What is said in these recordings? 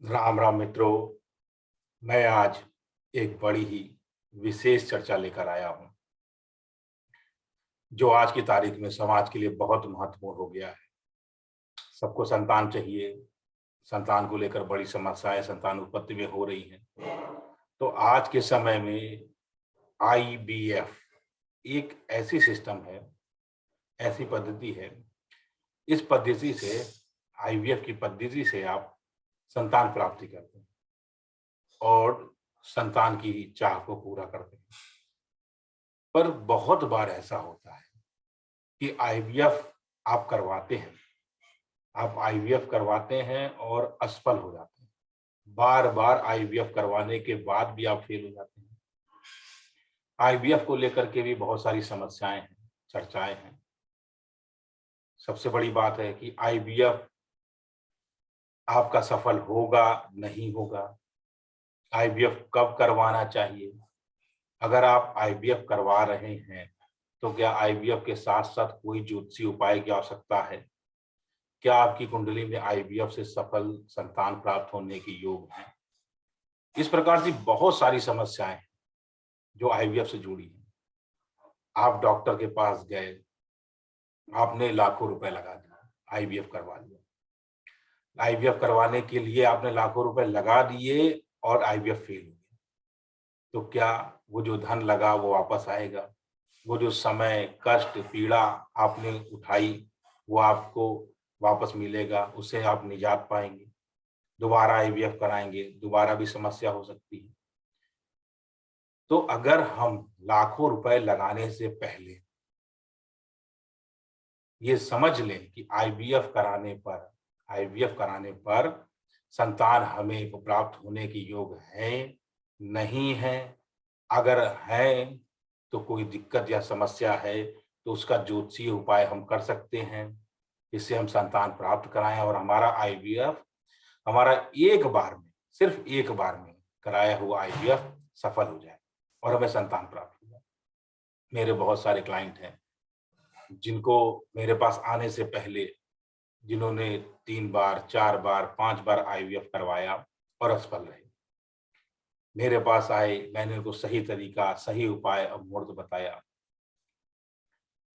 राम राम मित्रों। मैं आज एक बड़ी ही विशेष चर्चा लेकर आया हूं, जो आज की तारीख में समाज के लिए बहुत महत्वपूर्ण हो गया है। सबको संतान चाहिए। संतान को लेकर बड़ी समस्याएं संतान उत्पत्ति में हो रही हैं। तो आज के समय में आईवीएफ एक ऐसी सिस्टम है, ऐसी पद्धति है। इस पद्धति से, आईवीएफ की पद्धति से आप संतान प्राप्ति करते हैं और संतान की चाह को पूरा करते हैं। पर बहुत बार ऐसा होता है कि आईवीएफ आप करवाते हैं, और असफल हो जाते हैं। बार बार आईवीएफ करवाने के बाद भी आप फेल हो जाते हैं। आईवीएफ को लेकर के भी बहुत सारी समस्याएं हैं, चर्चाएं हैं। सबसे बड़ी बात है कि आईवीएफ आपका सफल होगा, नहीं होगा, आईवीएफ कब करवाना चाहिए, अगर आप आईवीएफ करवा रहे हैं तो क्या आईवीएफ के साथ साथ कोई ज्योतिषीय उपाय की आवश्यकता है, क्या आपकी कुंडली में आईवीएफ से सफल संतान प्राप्त होने के योग हैं। इस प्रकार की बहुत सारी समस्याएं हैं जो आईवीएफ से जुड़ी हैं। आप डॉक्टर के पास गए, आपने लाखों रुपए लगा दिया, आईवीएफ करवा लिया। आईवीएफ करवाने के लिए आपने लाखों रुपए लगा दिए और आईवीएफ फेल हो गया, तो क्या वो जो धन लगा वो वापस आएगा? वो जो समय, कष्ट, पीड़ा आपने उठाई वो आपको वापस मिलेगा? उससे आप निजात पाएंगे? दोबारा आईवीएफ कराएंगे, दोबारा भी समस्या हो सकती है। तो अगर हम लाखों रुपए लगाने से पहले ये समझ लें कि आईवीएफ कराने पर संतान हमें प्राप्त होने के योग है, नहीं है, अगर है तो कोई दिक्कत या समस्या है तो उसका ज्योतिषीय उपाय हम कर सकते हैं, इससे हम संतान प्राप्त कराएं और हमारा आईवीएफ, हमारा एक बार में, सिर्फ एक बार में कराया हुआ आईवीएफ सफल हो जाए और हमें संतान प्राप्त हो जाए। मेरे बहुत सारे क्लाइंट हैं जिनको मेरे पास आने से पहले, जिन्होंने 3 बार, 4 बार, 5 बार आईवीएफ करवाया और असफल रहे। मेरे पास आए, मैंने उनको सही तरीका, सही उपाय और मुहूर्त बताया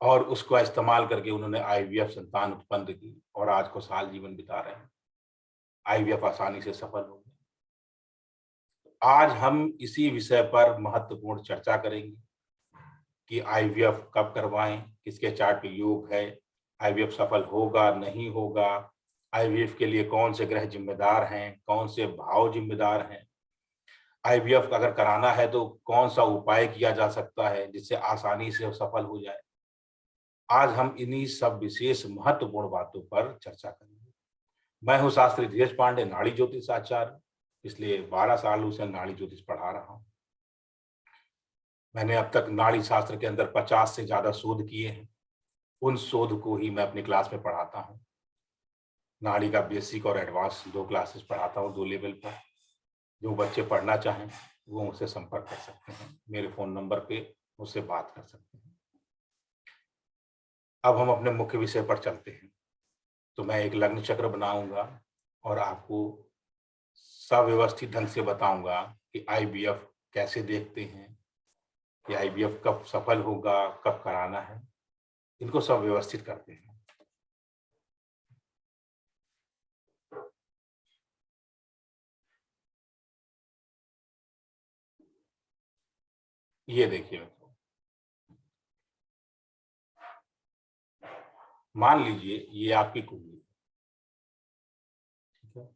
और उसका इस्तेमाल करके उन्होंने आईवीएफ संतान उत्पन्न की और आज खुशहाल जीवन बिता रहे हैं। आईवीएफ आसानी से सफल हो गए। आज हम इसी विषय पर महत्वपूर्ण चर्चा करेंगे कि आईवीएफ कब करवाएं, किसके चार्ट पे योग है, आईवीएफ सफल होगा, नहीं होगा, आईवीएफ के लिए कौन से ग्रह जिम्मेदार हैं, कौन से भाव जिम्मेदार हैं, आईवीएफ अगर कराना है तो कौन सा उपाय किया जा सकता है जिससे आसानी से सफल हो जाए। आज हम इन्हीं सब विशेष महत्वपूर्ण बातों पर चर्चा करेंगे। मैं हूं शास्त्री धीरज पांडे, नाड़ी ज्योतिष आचार्य। पिछले 12 सालों से नाड़ी ज्योतिष पढ़ा रहा हूं। मैंने अब तक नाड़ी शास्त्र के अंदर 50 से ज्यादा शोध किए हैं। उन शोध को ही मैं अपनी क्लास में पढ़ाता हूं। नाड़ी का बेसिक और एडवांस 2 क्लासेस पढ़ाता हूं, 2 लेवल पर। जो बच्चे पढ़ना चाहें वो मुझसे संपर्क कर सकते हैं, मेरे फोन नंबर पे मुझसे बात कर सकते हैं। अब हम अपने मुख्य विषय पर चलते हैं। तो मैं एक लग्न चक्र बनाऊंगा और आपको सव्यवस्थित ढंग से बताऊंगा कि आईवीएफ कैसे देखते हैं, कि आईवीएफ कब सफल होगा, कब कराना है, इनको सब व्यवस्थित करते हैं। ये देखिए मित्रों, मान लीजिए ये आपकी कुंडली, ठीक है।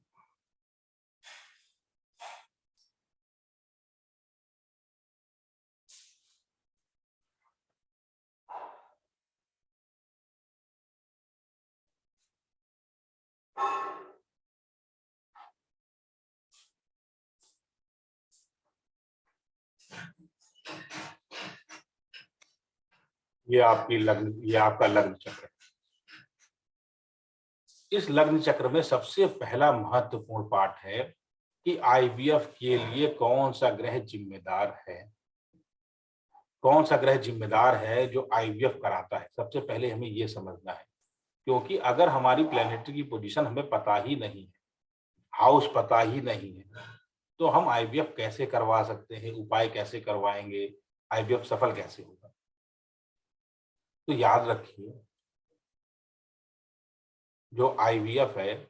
ये आपका लग्न चक्र है। इस लग्न चक्र में सबसे पहला महत्वपूर्ण पार्ट है कि आईवीएफ के लिए कौन सा ग्रह जिम्मेदार है, कौन सा ग्रह जिम्मेदार है जो आईवीएफ कराता है। सबसे पहले हमें ये समझना है, क्योंकि अगर हमारी प्लेनेटरी की पोजीशन हमें पता ही नहीं है, हाउस पता ही नहीं है, तो हम आईवीएफ कैसे करवा सकते हैं, उपाय कैसे करवाएंगे, आईवीएफ सफल कैसे होगा? तो याद रखिए, जो आईवीएफ है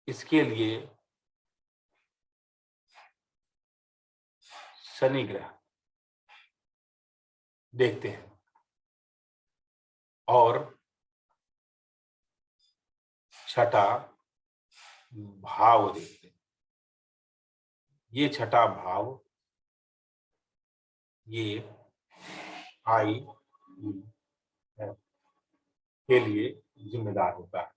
इसके लिए शनि ग्रह देखते हैं और छठा भाव देखते हैं। ये छठा भाव ये आई के लिए जिम्मेदार होता है।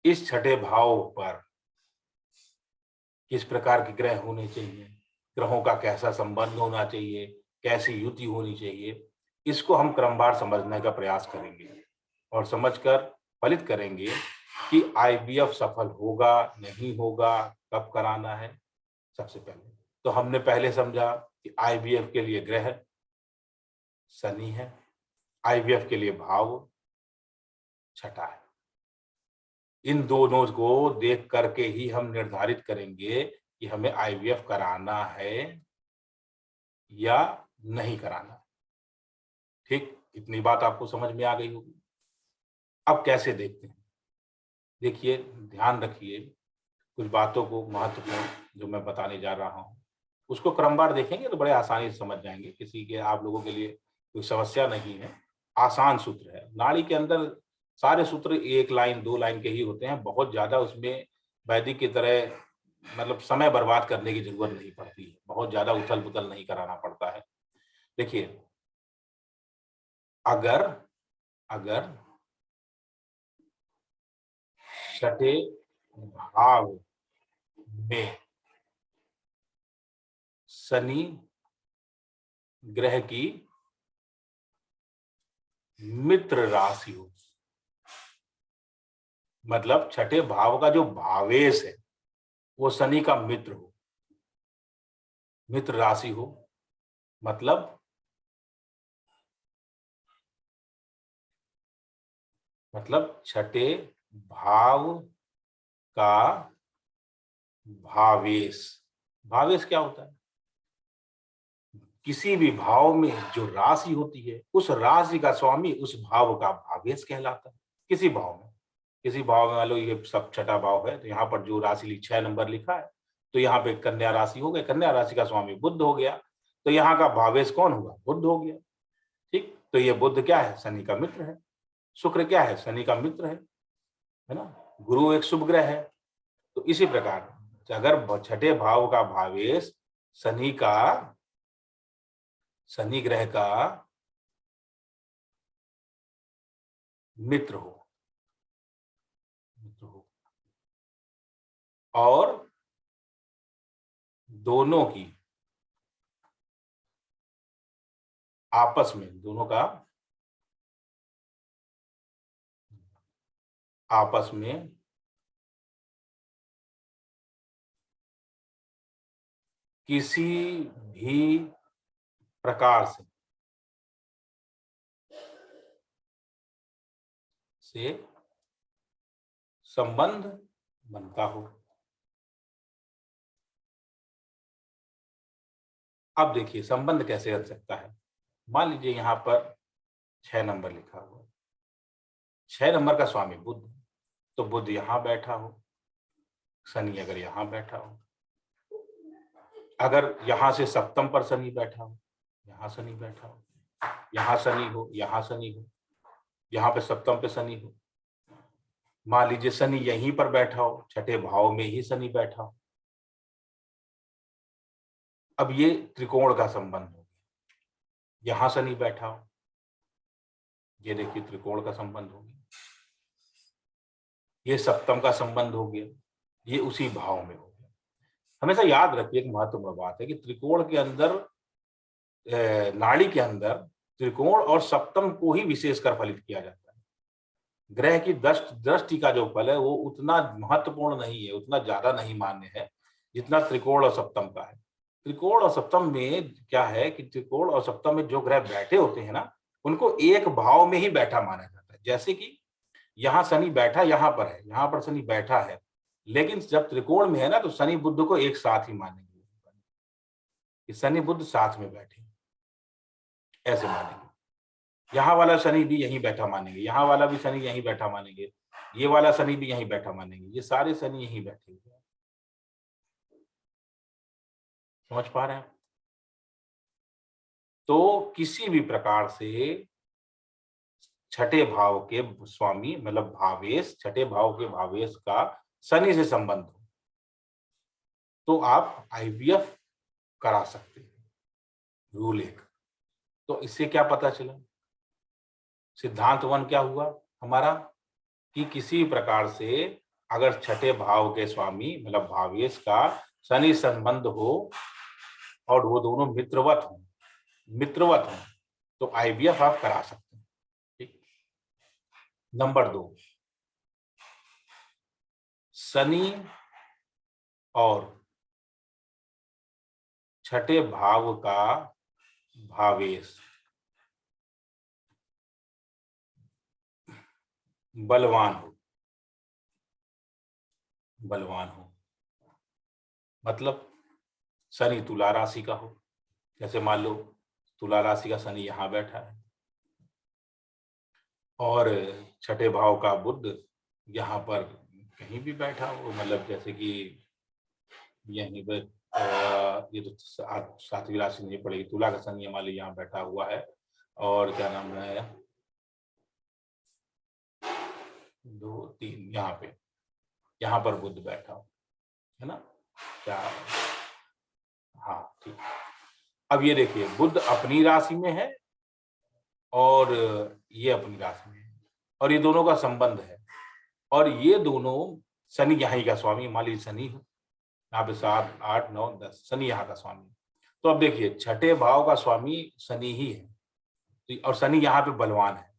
इस छठे भाव पर किस प्रकार के ग्रह होने चाहिए, ग्रहों का कैसा संबंध होना चाहिए, कैसी युति होनी चाहिए, इसको हम क्रमवार समझने का प्रयास करेंगे और समझकर फलित करेंगे कि आईवीएफ सफल होगा नहीं होगा, कब कराना है। सबसे पहले तो हमने पहले समझा कि आईवीएफ के लिए ग्रह शनि है, आईवीएफ के लिए भाव छठा है। इन दोनों को देख करके ही हम निर्धारित करेंगे कि हमें आईवीएफ कराना है या नहीं कराना। ठीक, इतनी बात आपको समझ में आ गई होगी। अब कैसे देखते हैं, देखिए ध्यान रखिए, कुछ बातों को महत्वपूर्ण जो मैं बताने जा रहा हूँ उसको क्रमवार देखेंगे तो बड़े आसानी से समझ जाएंगे, किसी के आप लोगों के लिए कोई समस्या नहीं है। आसान सूत्र है, नाड़ी के अंदर सारे सूत्र एक लाइन दो लाइन के ही होते हैं, बहुत ज्यादा उसमें वैदिक की तरह मतलब समय बर्बाद करने की जरूरत नहीं पड़ती है, बहुत ज्यादा उथल पुथल नहीं कराना पड़ता है। देखिए, अगर अगर छठे भाव में शनि ग्रह की मित्र राशि हो, मतलब छठे भाव का जो भावेश है वो शनि का मित्र हो, मित्र राशि हो, मतलब छठे भाव का भावेश। भावेश क्या होता है? किसी भी भाव में जो राशि होती है उस राशि का स्वामी उस भाव का भावेश कहलाता है। किसी भाव में, किसी भाव में मान लो ये सब छठा भाव है तो यहाँ पर जो राशि 6 नंबर लिखा है तो यहाँ पे कन्या राशि हो गई, कन्या राशि का स्वामी बुध हो गया, तो यहाँ का भावेश कौन हुआ? बुध हो गया। ठीक, तो ये बुध क्या है? शनि का मित्र है। शुक्र क्या है? शनि का मित्र है ना। गुरु एक शुभ ग्रह है। तो इसी प्रकार अगर छठे भाव का भावेश शनि का, शनि ग्रह का मित्र हो और दोनों की आपस में, दोनों का आपस में किसी भी प्रकार से संबंध बनता हो। अब देखिए संबंध कैसे रख सकता है। मान लीजिए यहाँ पर 6 नंबर लिखा हुआ, 6 नंबर का स्वामी बुध, तो बुध यहाँ बैठा हो, शनि अगर यहाँ बैठा हो, अगर यहाँ से सप्तम पर शनि बैठा हो, यहाँ शनि बैठा हो, यहाँ शनि हो, यहाँ शनि हो, यहाँ पे सप्तम पे शनि हो, मान लीजिए शनि यहीं पर बैठा हो, छठे भाव में ही शनि बैठा हो, अब ये त्रिकोण का संबंध हो गया। यहां शनि बैठा हो, ये देखिए त्रिकोण का संबंध हो गया। ये सप्तम का संबंध हो गया, ये उसी भाव में हो गया। हमेशा याद रखिए, एक महत्वपूर्ण बात है कि त्रिकोण के अंदर, नाड़ी के अंदर त्रिकोण और सप्तम को ही विशेषकर फलित किया जाता है। ग्रह की दृष्टि का जो फल है वो उतना महत्वपूर्ण नहीं है, उतना ज्यादा नहीं मान्य है जितना त्रिकोण और सप्तम का है। त्रिकोण और सप्तम में क्या है कि त्रिकोण और सप्तम में जो ग्रह बैठे होते हैं ना, उनको एक भाव में ही बैठा माना जाता है। जैसे कि यहाँ शनि बैठा यहाँ पर है, यहाँ पर शनि बैठा है, लेकिन जब त्रिकोण में है ना तो शनि बुध को एक साथ ही मानेंगे कि शनि बुध साथ में बैठे, ऐसे मानेंगे। यहाँ वाला शनि भी यहीं बैठा मानेंगे, यहाँ वाला भी शनि यहीं बैठा मानेंगे, ये वाला शनि भी यहीं बैठा मानेंगे, ये सारे शनि यहीं बैठे हुए हैं। समझ पा रहे हैं? तो किसी भी प्रकार से छठे भाव के स्वामी मतलब भावेश, छठे भाव के भावेश का शनि से संबंध हो तो आप आईवीएफ करा सकते हैं। रूल 1। तो इससे क्या पता चला? सिद्धांत 1 क्या हुआ हमारा कि किसी प्रकार से अगर छठे भाव के स्वामी मतलब भावेश का शनि संबंध हो और वो दोनों मित्रवत हो तो आईवीएफ आप करा सकते हैं। ठीक। नंबर 2, शनि और छठे भाव का भावेश बलवान हो मतलब शनि तुला राशि का हो। जैसे मान लो तुला राशि का शनि यहाँ बैठा है और छठे भाव का बुध यहाँ पर कहीं भी बैठा हो, मतलब जैसे कि यहीं पर ये तो सातवीं राशि नहीं पड़ेगी, तुला का शनि मान लो यहाँ बैठा हुआ है और क्या नाम है 2 3 यहाँ पर बुध बैठा हो, है ना? क्या? हाँ ठीक। अब ये देखिए बुध अपनी राशि में है और ये अपनी राशि में है और ये दोनों का संबंध है और ये दोनों शनि यहाँ का स्वामी, मान लीजिए शनि हो यहाँ पे 7 8 9 10 शनि यहाँ का स्वामी। तो अब देखिए छठे भाव का स्वामी शनि ही है और शनि यहाँ पे बलवान है।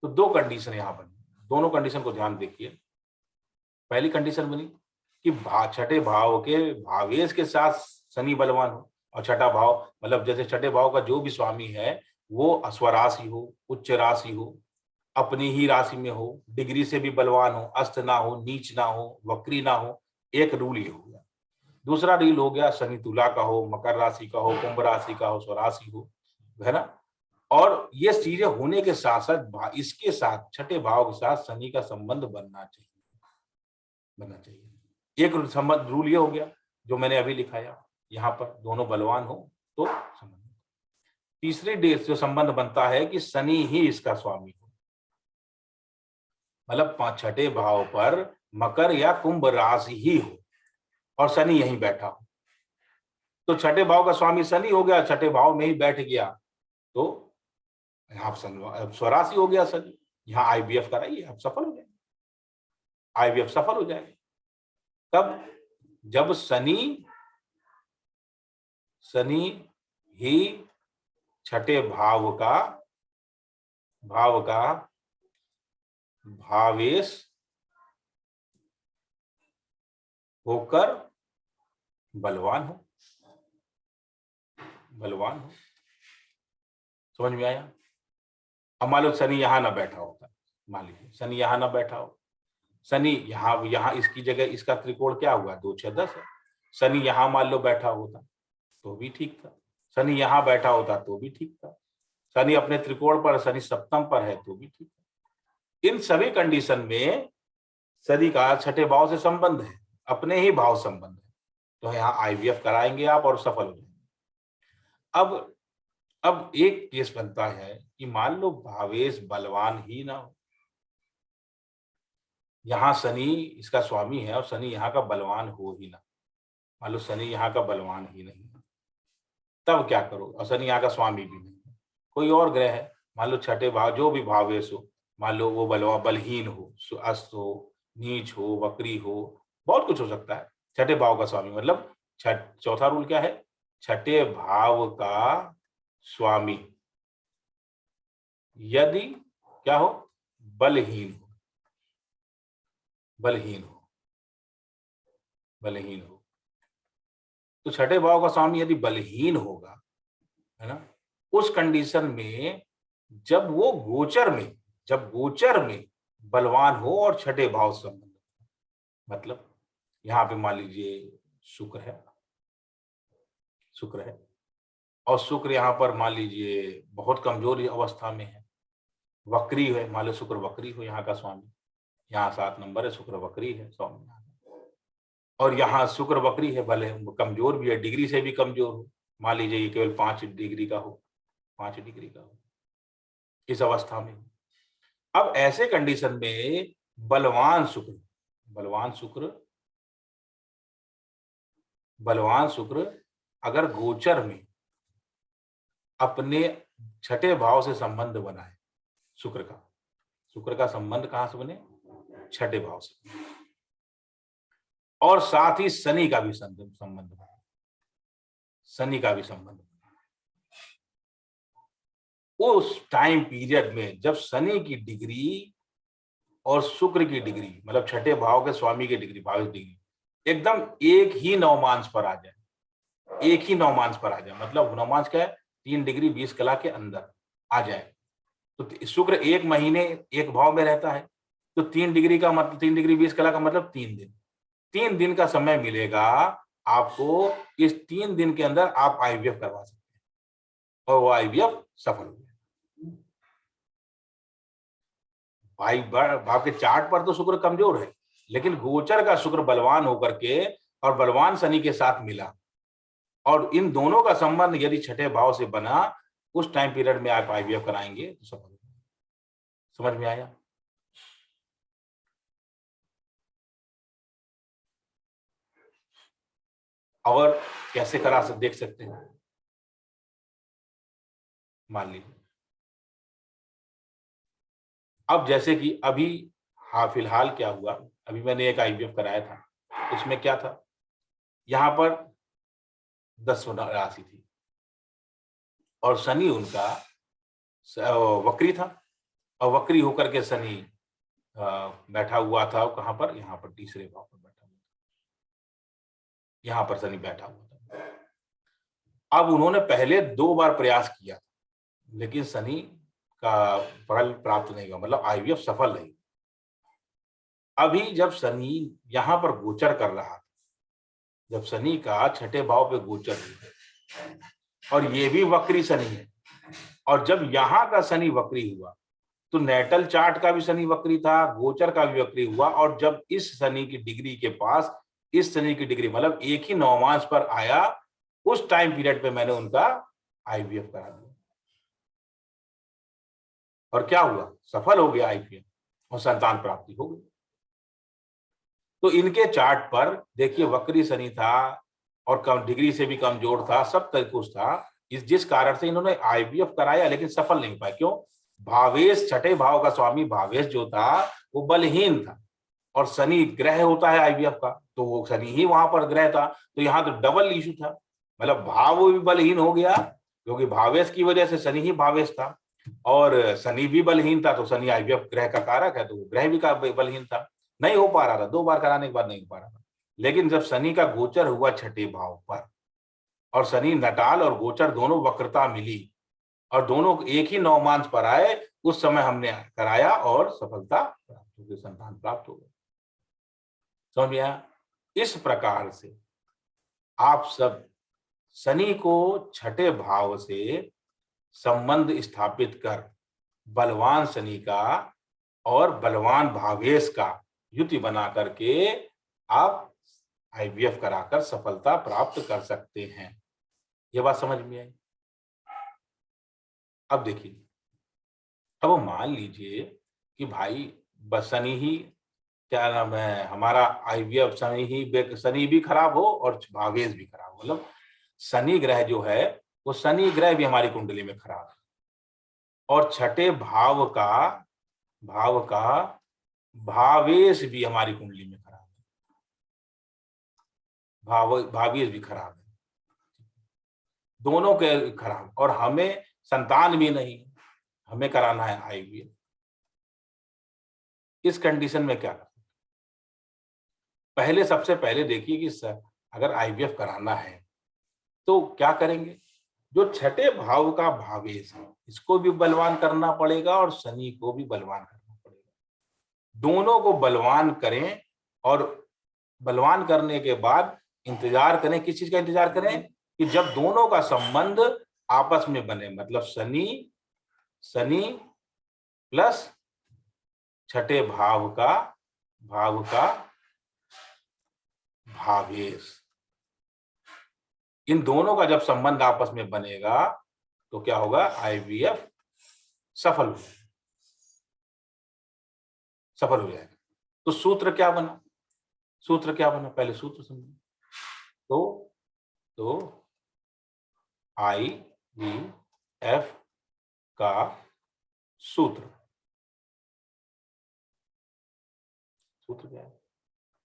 तो 2 कंडीशन यहाँ बनी, दोनों कंडीशन को ध्यान देखिए। पहली कंडीशन बनी कि छठे भाव के भावेश के साथ शनि बलवान हो और छठा भाव मतलब जैसे छठे भाव का जो भी स्वामी है वो स्वराशि हो, उच्च राशि हो, अपनी ही राशि में हो, डिग्री से भी बलवान हो, अस्त ना हो, नीच ना हो, वक्री ना हो। एक रूल ये हो गया। दूसरा रूल हो गया शनि तुला का हो, मकर राशि का हो, कुंभ राशि का हो, स्वराशि हो, है ना? और ये चीजें होने के साथ साथ इसके साथ छठे भाव के साथ शनि का संबंध बनना चाहिए। एक संबंध रूल ये हो गया जो मैंने अभी लिखाया, यहाँ पर दोनों बलवान हो तो संबंध। तीसरी डेट जो संबंध बनता है कि शनि ही इसका स्वामी हो, मतलब छठे भाव पर मकर या कुंभ राशि ही हो और शनि यहीं बैठा हो तो छठे भाव का स्वामी शनि हो गया, छठे भाव में ही बैठ गया तो यहाँ स्वराशि हो गया शनि। यहाँ आईवीएफ कराइए, आप सफल हो जाएंगे, आईवीएफ सफल हो जाएगा। तब जब शनि ही छठे भाव का भावेश होकर बलवान हो। समझ में आया? अब मान लो शनि यहाँ ना बैठा होता, मान लीजिए शनि यहाँ ना बैठा हो, शनि यहाँ इसकी जगह इसका त्रिकोण क्या हुआ 2 6 10 है। शनि यहाँ मान लो बैठा होता तो भी ठीक था, शनि यहाँ बैठा होता तो भी ठीक था, शनि अपने त्रिकोण पर, शनि सप्तम पर है तो भी ठीक है। इन सभी कंडीशन में शनि का छठे भाव से संबंध है, अपने ही भाव संबंध है, तो यहाँ आईवीएफ कराएंगे आप और सफल हो जाएंगे। अब एक केस बनता है कि मान लो भावेश बलवान ही ना हो, यहाँ शनि इसका स्वामी है और शनि यहाँ का बलवान हो ही ना, मान लो शनि यहाँ का बलवान ही नहीं है, तब क्या करो? और शनि यहाँ का स्वामी भी नहीं है, कोई और ग्रह है, मान लो छठे भाव जो भी भावेश हो, मान लो वो बलहीन हो, अस्त हो, नीच हो, वक्री हो, बहुत कुछ हो सकता है। छठे भाव का स्वामी मतलब चौथा रूल क्या है? छठे भाव का स्वामी यदि क्या हो? बलहीन हो, बलहीन हो तो छठे भाव का स्वामी यदि बलहीन होगा, है ना, उस कंडीशन में जब वो गोचर में बलवान हो और छठे भाव से संबंध, मतलब यहाँ पे मान लीजिए शुक्र है और शुक्र यहाँ पर मान लीजिए बहुत कमजोर अवस्था में है, वक्री है, मान लो शुक्र वक्री हो यहाँ का स्वामी, यहाँ 7 नंबर है, शुक्र वक्री है स्वामी, और यहाँ शुक्र वक्री है, भले कमजोर भी है, डिग्री से भी कमजोर हो, मान लीजिए ये केवल 5 डिग्री का हो, 5 डिग्री का हो इस अवस्था में। अब ऐसे कंडीशन में बलवान शुक्र अगर गोचर में अपने छठे भाव से संबंध बनाए, शुक्र का संबंध कहां से बने? छठे भाव से, और साथ ही शनि का भी संबंध बना, उस टाइम पीरियड में जब शनि की डिग्री और शुक्र की डिग्री, मतलब छठे भाव के स्वामी की डिग्री, भाव डिग्री एकदम एक ही नवमांश पर आ जाए, मतलब नवमांश क्या है? 3 डिग्री 20 कला के अंदर आ जाए। तो शुक्र 1 महीने एक भाव में रहता है, तो 3 डिग्री का मतलब 3 डिग्री 20 कला का मतलब 3 दिन का समय मिलेगा आपको। इस 3 दिन के अंदर आप आईवीएफ करवा सकते हैं और वो आईवीएफ सफल हो गया। भाई आपके चार्ट पर तो शुक्र कमजोर है, लेकिन गोचर का शुक्र बलवान होकर के और बलवान शनि के साथ मिला, और इन दोनों का संबंध यदि छठे भाव से बना, उस टाइम पीरियड में आप आईवीएफ कराएंगे तो सफल हो। समझ में आया? और कैसे करा सकते देख सकते हैं। मान लीजिए अब जैसे कि अभी फिलहाल क्या हुआ, अभी मैंने एक आईवीएफ कराया था, उसमें क्या था, यहाँ पर 10 राशि थी और शनि उनका वक्री था, और वक्री होकर के शनि बैठा हुआ था कहाँ पर? यहाँ पर तीसरे भाव पर बैठा हुआ था, यहाँ पर शनि बैठा हुआ था। अब उन्होंने पहले 2 बार प्रयास किया, लेकिन शनि का फल प्राप्त नहीं हुआ, मतलब आईवीएफ सफल नहीं। अभी जब शनि यहाँ पर गोचर कर रहा, जब शनि का छठे भाव पे गोचर हुआ और ये भी वक्री शनि है, और जब यहाँ का शनि वक्री हुआ तो नेटल चार्ट का भी शनि वक्री था, गोचर का भी वक्री हुआ, और जब इस शनि की डिग्री के पास इस शनि की डिग्री मतलब एक ही नवमांश पर आया, उस टाइम पीरियड पे मैंने उनका आईवीएफ करा दिया और क्या हुआ? सफल हो गया आईवीएफ और संतान प्राप्ति हो गई। तो इनके चार्ट पर देखिए वक्री शनि था और कम डिग्री से भी कमजोर था, सब कुछ था, जिस कारण से इन्होंने आईवीएफ कराया लेकिन सफल नहीं पाए। क्यों? भावेश, छठे भाव का स्वामी भावेश जो था वो बलहीन था, और शनि ग्रह होता है आईवीएफ का, तो वो शनि ही वहां पर ग्रह था, तो यहाँ तो डबल इशू था, मतलब भाव भी बलहीन हो गया क्योंकि भावेश की वजह से शनि ही भावेश था, और शनि भी बलहीन था, तो शनि आईवीएफ ग्रह का कारक है, तो वो ग्रह भी का बलहीन था, नहीं हो पा रहा था, 2 बार कराने के बाद नहीं हो पा रहा था। लेकिन जब शनि का गोचर हुआ छठे भाव पर, और शनि नटाल और गोचर दोनों वक्रता मिली और दोनों एक ही नवमांश पर आए, उस समय हमने कराया और सफलता प्राप्त हो गई, संतान प्राप्त हो गई। समझ में आया? इस प्रकार से आप सब शनि को छठे भाव से संबंध स्थापित कर बलवान शनि का और बलवान भावेश का युति बना करके आप आईवीएफ कराकर सफलता प्राप्त कर सकते हैं। ये बात समझ में आई? अब देखिए, अब मान लीजिए कि भाई बस शनि ही, क्या नाम है, हमारा आईवीएफ शनि भी खराब हो और भावेश भी खराब हो, मतलब शनि ग्रह जो है वो शनि ग्रह भी हमारी कुंडली में खराब है, और छठे भाव का भावेश भी हमारी कुंडली में खराब है, भावेश भी खराब है, दोनों के खराब, और हमें संतान भी नहीं, हमें कराना है आईवीएफ। इस कंडीशन में क्या करना? सबसे पहले देखिए कि अगर आईवीएफ कराना है तो क्या करेंगे, जो छठे भाव का भावेश है इसको भी बलवान करना पड़ेगा और शनि को भी बलवान करना पड़ेगा। दोनों को बलवान करें और बलवान करने के बाद इंतजार करें। किस चीज का इंतजार करें कि जब दोनों का संबंध आपस में बने, मतलब शनि शनि प्लस छठे भाव का भावेश, इन दोनों का जब संबंध आपस में बनेगा तो क्या होगा, आईवीएफ सफल हो जाएगा। तो सूत्र क्या बना, पहले सूत्र समझो। तो आईवीएफ का सूत्र क्या है,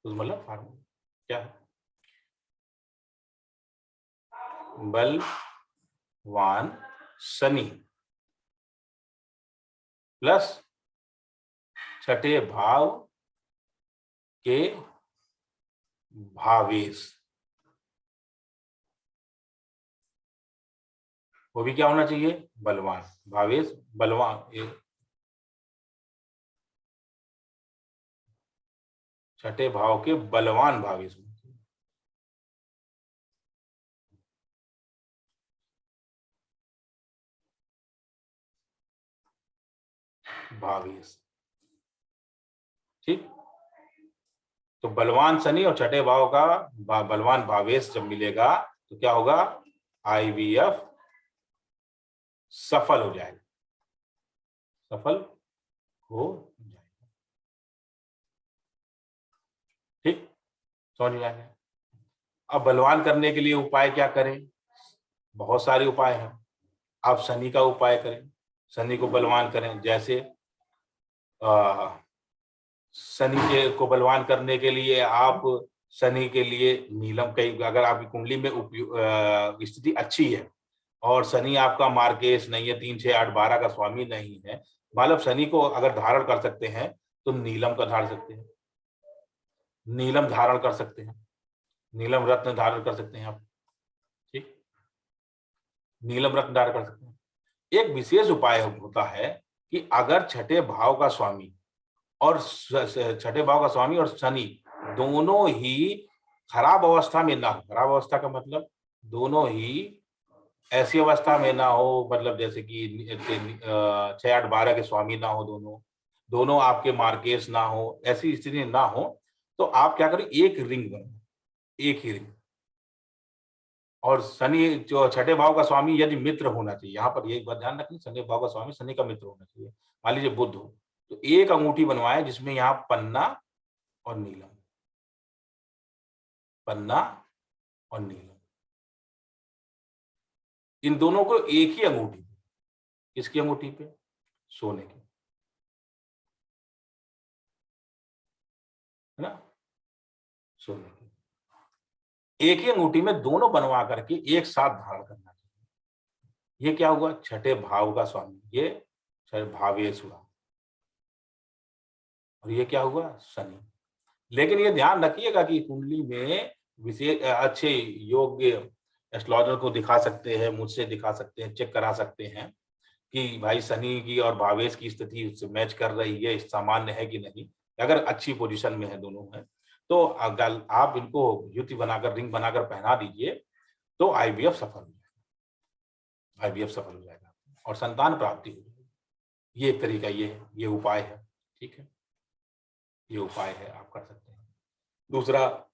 तो मतलब फार्मूला क्या है, बलवान शनि प्लस छठे भाव के भावेश, वो भी क्या होना चाहिए, बलवान। भावेश बलवान, छठे भाव के बलवान भावेश, ठीक। तो बलवान शनि और छठे भाव का बलवान भावेश जब मिलेगा तो क्या होगा, आईवीएफ सफल हो जाएगा, ठीक, समझ में आ गया। अब बलवान करने के लिए उपाय क्या करें, बहुत सारे उपाय हैं। आप शनि का उपाय करें, शनि को बलवान करें। जैसे शनि के को बलवान करने के लिए आप शनि के लिए नीलम, कई अगर आपकी कुंडली में स्थिति अच्छी है और शनि आपका मार्केश नहीं है, 3 6 8 12 का स्वामी नहीं है, मतलब शनि को अगर धारण कर सकते हैं तो नीलम का धारण सकते हैं, नीलम धारण कर सकते हैं, नीलम रत्न धारण कर सकते हैं आप, ठीक, नीलम रत्न धारण कर सकते हैं। एक विशेष उपाय होता है कि अगर छठे भाव का स्वामी और शनि दोनों ही खराब अवस्था में ना हो, खराब अवस्था का मतलब दोनों ही ऐसी अवस्था में ना हो, मतलब जैसे कि 6 8 12 के स्वामी ना हो, दोनों आपके मार्केश ना हो, ऐसी स्थिति ना हो, तो आप क्या करें, एक रिंग बनाओ, एक ही रिंग। और शनि जो छठे भाव का स्वामी यदि मित्र होना चाहिए, यहाँ पर एक बात ध्यान रखनी, छठे भाव का स्वामी शनि का मित्र होना चाहिए। मान लीजिए बुध हो तो एक अंगूठी बनवाए जिसमें यहाँ पन्ना और नीलम, पन्ना और नीलम, इन दोनों को एक ही अंगूठी, किसकी अंगूठी पे, सोने की, है ना, सोने की, एक ही अंगूठी में दोनों बनवा करके एक साथ धारण करना चाहिए। ये क्या हुआ, छठे भाव का स्वामी, ये भावेश हुआ, और ये क्या हुआ, शनि। लेकिन ये ध्यान रखिएगा कि कुंडली में विशेष अच्छे योग्य एस्ट्रोलॉजर को दिखा सकते हैं, मुझसे दिखा सकते हैं, चेक करा सकते हैं कि भाई शनि की और भावेश की स्थिति उससे मैच कर रही है, सामान्य है कि नहीं। अगर अच्छी पोजीशन में है दोनों है तो अगर आप इनको युति बनाकर, रिंग बनाकर पहना दीजिए तो आईवीएफ सफल हो जाएगा, आईवीएफ सफल हो जाएगा और संतान प्राप्ति हो जाएगी। ये एक तरीका, ये उपाय है, ठीक है, ये उपाय है, आप कर सकते हैं। दूसरा,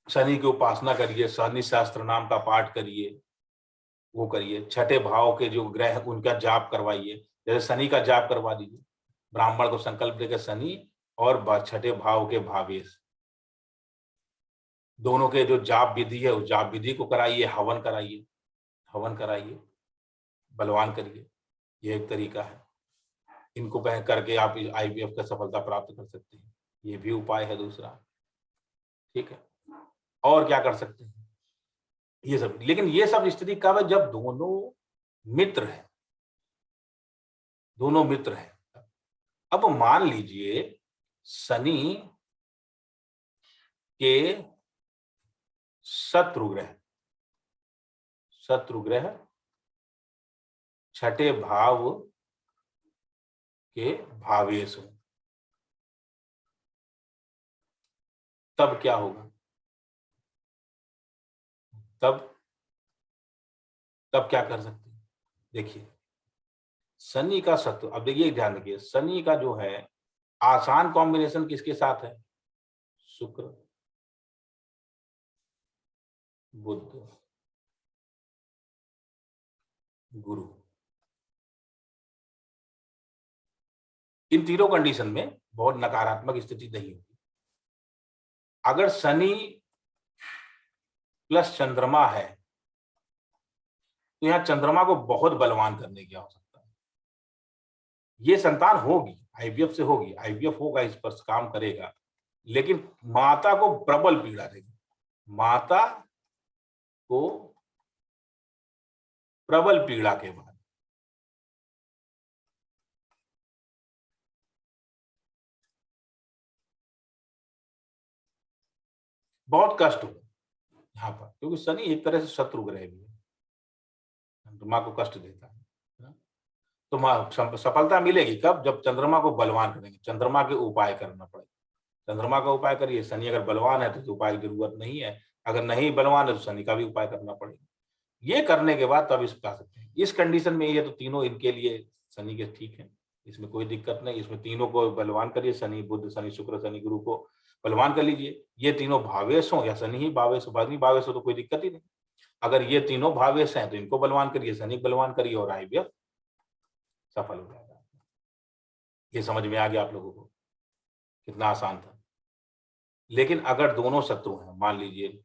शनि की उपासना करिए, शनि शास्त्र नाम का पाठ करिए, वो करिए। छठे भाव के जो ग्रह उनका जाप करवाइए, जैसे शनि का जाप करवा दीजिए, ब्राह्मण को संकल्प देकर शनि और छठे भाव के भावेश दोनों के जो जाप विधि है उस जाप विधि को कराइए, हवन कराइए, बलवान करिए। ये एक तरीका है, इनको पहन करके आप आईवीएफ का सफलता प्राप्त कर सकते हैं, ये भी उपाय है दूसरा, ठीक है। और क्या कर सकते हैं, ये सब। लेकिन ये सब स्थिति कब है, जब दोनों मित्र हैं, अब मान लीजिए शनि के शत्रु ग्रह, शत्रु ग्रह छठे भाव के भावेश हो, तब क्या होगा? तब क्या कर सकते हैं? देखिए, शनि का शत्रु, अब देखिए ध्यान रखिए, शनि का जो है आसान कॉम्बिनेशन किसके साथ है? शुक्र, बुध, गुरु। इन तीनों कंडीशन में बहुत नकारात्मक स्थिति नहीं होगी। अगर शनि प्लस चंद्रमा है तो यहाँ चंद्रमा को बहुत बलवान करने की आवश्यकता है। ये संतान होगी, आईवीएफ से होगी, आईवीएफ होगा, इस पर काम करेगा, लेकिन माता को प्रबल पीड़ा देगी, माता को प्रबल पीड़ा के बाद बहुत कष्ट होगा यहाँ पर, क्योंकि शनि एक तरह से शत्रु ग्रह भी है, चंद्रमा को कष्ट देता है ना? तो सफलता मिलेगी कब? जब चंद्रमा को बलवान करेंगे, चंद्रमा के उपाय करना पड़ेगा। चंद्रमा का उपाय करिए, शनि अगर बलवान है तो उपाय की जरूरत नहीं है, अगर नहीं बलवान है तो शनि का भी उपाय करना पड़ेगा। ये करने के बाद तब इस पा सकते हैं। इस कंडीशन में ये तो तीनों इनके लिए शनि के ठीक है, इसमें कोई दिक्कत नहीं। इसमें तीनों को बलवान करिए, शनि बुध, शनि शुक्र, शनि गुरु को बलवान कर लीजिए। ये तीनों भावेश हो या शनि ही भावेश हो, भाग्नि भावेश हो तो कोई दिक्कत ही नहीं। अगर ये तीनों भावेश हैं तो इनको बलवान करिए, शनि बलवान करिए और आईवीएफ सफल हो जाएगा। ये समझ में आ गया आप लोगों को? कितना आसान था। लेकिन अगर दोनों शत्रु हैं, मान लीजिए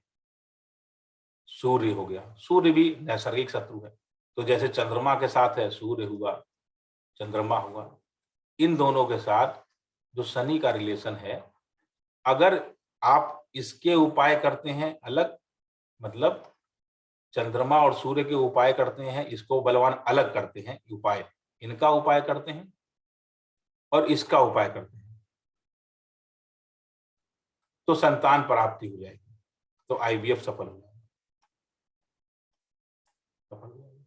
सूर्य हो गया, सूर्य भी नैसर्गिक शत्रु है, तो जैसे चंद्रमा के साथ है सूर्य हुआ, चंद्रमा हुआ, इन दोनों के साथ जो शनि का रिलेशन है, अगर आप इसके उपाय करते हैं अलग, मतलब चंद्रमा और सूर्य के उपाय करते हैं, इसको बलवान अलग करते हैं उपाय, इनका उपाय करते हैं और इसका उपाय करते हैं, तो संतान प्राप्ति हो जाएगी, तो आईवीएफ सफल हो जाएगा, सफल हो जाएगा।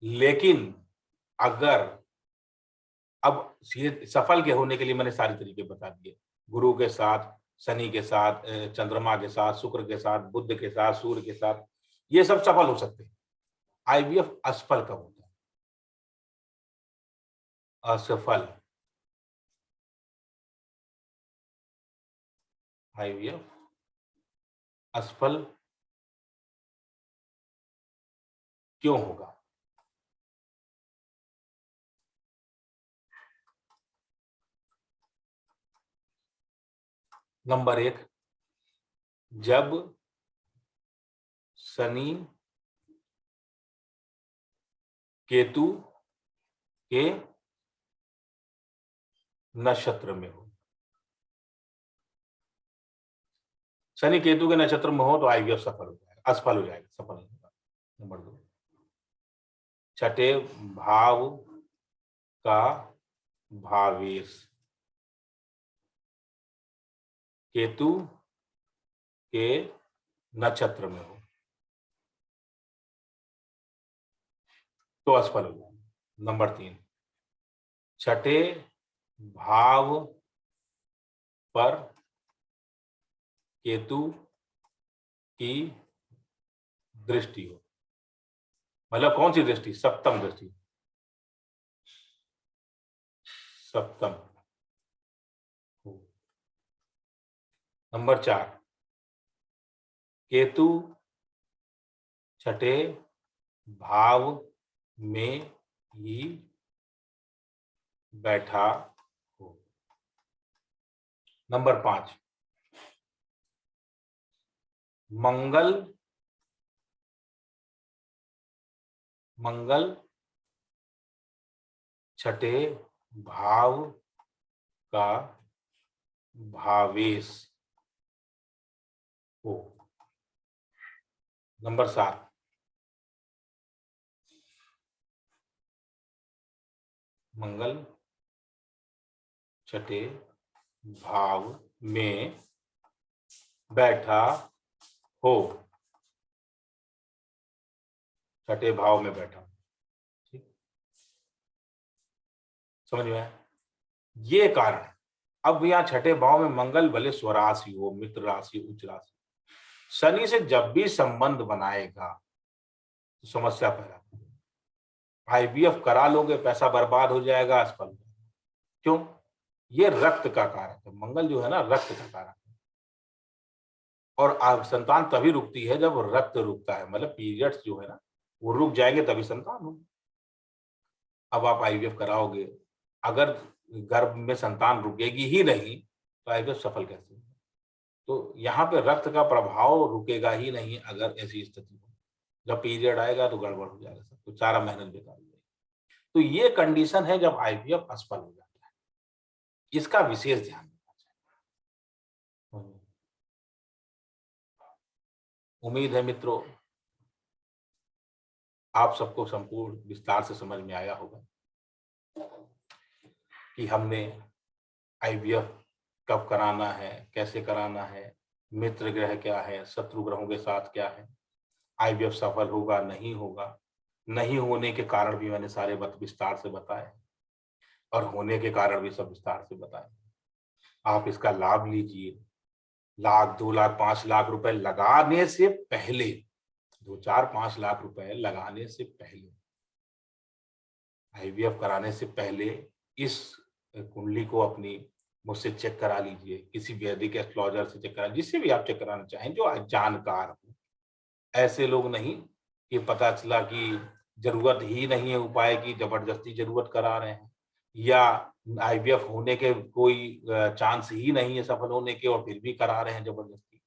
लेकिन अगर अब ये सफल के होने के लिए मैंने सारे तरीके बता दिए, गुरु के साथ, शनि के साथ, चंद्रमा के साथ, शुक्र के साथ, बुध के साथ, सूर्य के साथ, ये सब सफल हो सकते हैं। आईवीएफ असफल कब होता है? असफल आईवीएफ असफल क्यों होगा? नंबर एक, जब शनि केतु के नक्षत्र में हो, शनि केतु के नक्षत्र में हो तो आईवीएफ सफल हो जाएगा, असफल हो जाएगा, सफल नहीं होगा। नंबर दो, छठे भाव का भावेश केतु के नक्षत्र में हो तो असफल हो जाएगा। नंबर तीन, छठे भाव पर केतु की दृष्टि हो, मतलब कौन सी दृष्टि? सप्तम दृष्टि, सप्तम हो। नंबर चार, केतु छठे भाव में ही बैठा हो। नंबर पांच, मंगल छठे भाव का भावेश हो। नंबर सात, मंगल छठे भाव में बैठा हो। छठे भाव में बैठा हूं। ठीक, समझ में आया? ये कारण है। अब यहाँ छठे भाव में मंगल भले स्वराशि हो, मित्र राशि, उच्च राशि, शनि से जब भी संबंध बनाएगा तो समस्या पैदा होगी। आईवीएफ करा लोगे, पैसा बर्बाद हो जाएगा, असफल हो जाएगा। क्यों? ये रक्त का कारक है। मंगल जो है ना, रक्त का कारक है। और संतान तभी रुकती है जब रक्त रुकता है, मतलब पीरियड्स जो है ना वो रुक जाएंगे तभी संतान होगी। अब आप आईवीएफ कराओगे, अगर गर्भ में संतान रुकेगी ही नहीं तो आईवीएफ सफल कैसे होगा? तो यहाँ पे रक्त का प्रभाव रुकेगा ही नहीं अगर ऐसी स्थिति हो। जब पीरियड आएगा तो गड़बड़ हो जाएगा, सब कुछ, सारा मेहनत बेकार हो जाएगी। तो ये कंडीशन है जब आईवीएफ असफल हो जाता है, इसका विशेष ध्यान रखना चाहिए। उम्मीद है मित्रों आप सबको संपूर्ण विस्तार से समझ में आया होगा कि हमने आईवीएफ कब कराना है, कैसे कराना है, मित्र ग्रह क्या है, शत्रु ग्रहों के साथ क्या है, आईवीएफ सफल होगा नहीं होगा, नहीं होने के कारण भी मैंने सारे विस्तार से बताए और होने के कारण भी सब विस्तार से बताए। आप इसका लाभ लीजिए। 1,00,000, 2,00,000, 5,00,000 रुपए लगाने से पहले, 2-4-5 लाख रुपए लगाने से पहले, आईवीएफ कराने से पहले इस कुंडली को अपनी मुझसे चेक करा लीजिए, किसी वैदिक एस्ट्रोलॉजर से चेक करा, जिससे भी आप चेक कराना चाहें जो जानकार हो। ऐसे लोग नहीं कि पता चला कि जरूरत ही नहीं है उपाय की, जबरदस्ती जरूरत करा रहे हैं, या आईवीएफ होने के कोई चांस ही नहीं है सफल होने के और फिर भी करा रहे हैं जबरदस्ती,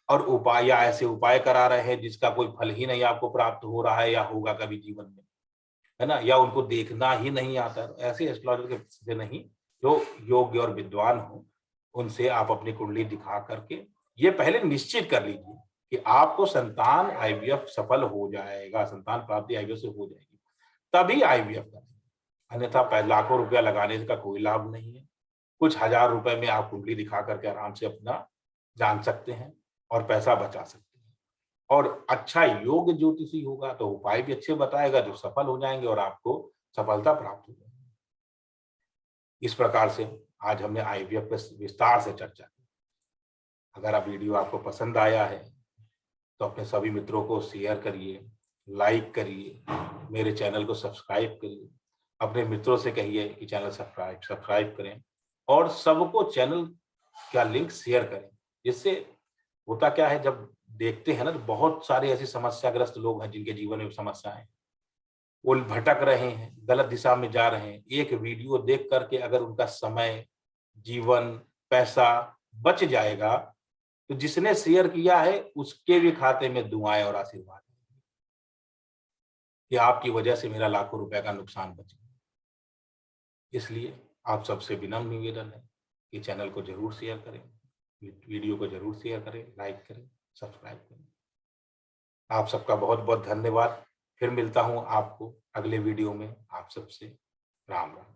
और उपाय या ऐसे उपाय करा रहे हैं जिसका कोई फल ही नहीं आपको प्राप्त हो रहा है या होगा कभी जीवन में, है ना, या उनको देखना ही नहीं आता है। तो ऐसे एस्ट्रोलॉजर के से नहीं, जो योग्य और विद्वान हो उनसे आप अपनी कुंडली दिखा करके ये पहले निश्चित कर लीजिए कि आपको संतान आईवीएफ सफल हो जाएगा, संतान प्राप्ति आईवीएफ से हो जाएगी, तभी आईवीएफ करें। अन्यथा लाखों रुपया लगाने का कोई लाभ नहीं है। कुछ हजार रुपए में आप कुंडली दिखा करके आराम से अपना जान सकते हैं और पैसा बचा सकते हैं। और अच्छा योग्य ज्योतिषी होगा तो उपाय भी अच्छे बताएगा जो सफल हो जाएंगे और आपको सफलता प्राप्त हो जाएगी। इस प्रकार से आज हमने आईवीएफ पर विस्तार से चर्चा की। अगर आप वीडियो आपको पसंद आया है तो अपने सभी मित्रों को शेयर करिए, लाइक करिए, मेरे चैनल को सब्सक्राइब करिए, अपने मित्रों से कहिए कि चैनल सब्सक्राइब करें और सबको चैनल का लिंक शेयर करें। इससे होता क्या है, जब देखते हैं ना तो बहुत सारे ऐसे समस्याग्रस्त लोग हैं जिनके जीवन में समस्याएं हैं, वो भटक रहे हैं, गलत दिशा में जा रहे हैं। एक वीडियो देख करके अगर उनका समय, जीवन, पैसा बच जाएगा तो जिसने शेयर किया है उसके भी खाते में दुआएं और आशीर्वाद हैं कि आपकी वजह से मेरा लाखों रुपए का नुकसान बच गया। इसलिए आप सबसे विनम्र निवेदन है कि चैनल को जरूर शेयर करें, वीडियो को जरूर शेयर करें, लाइक करें, सब्सक्राइब करें। आप सबका बहुत बहुत धन्यवाद। फिर मिलता हूं आपको अगले वीडियो में। आप सबसे राम राम।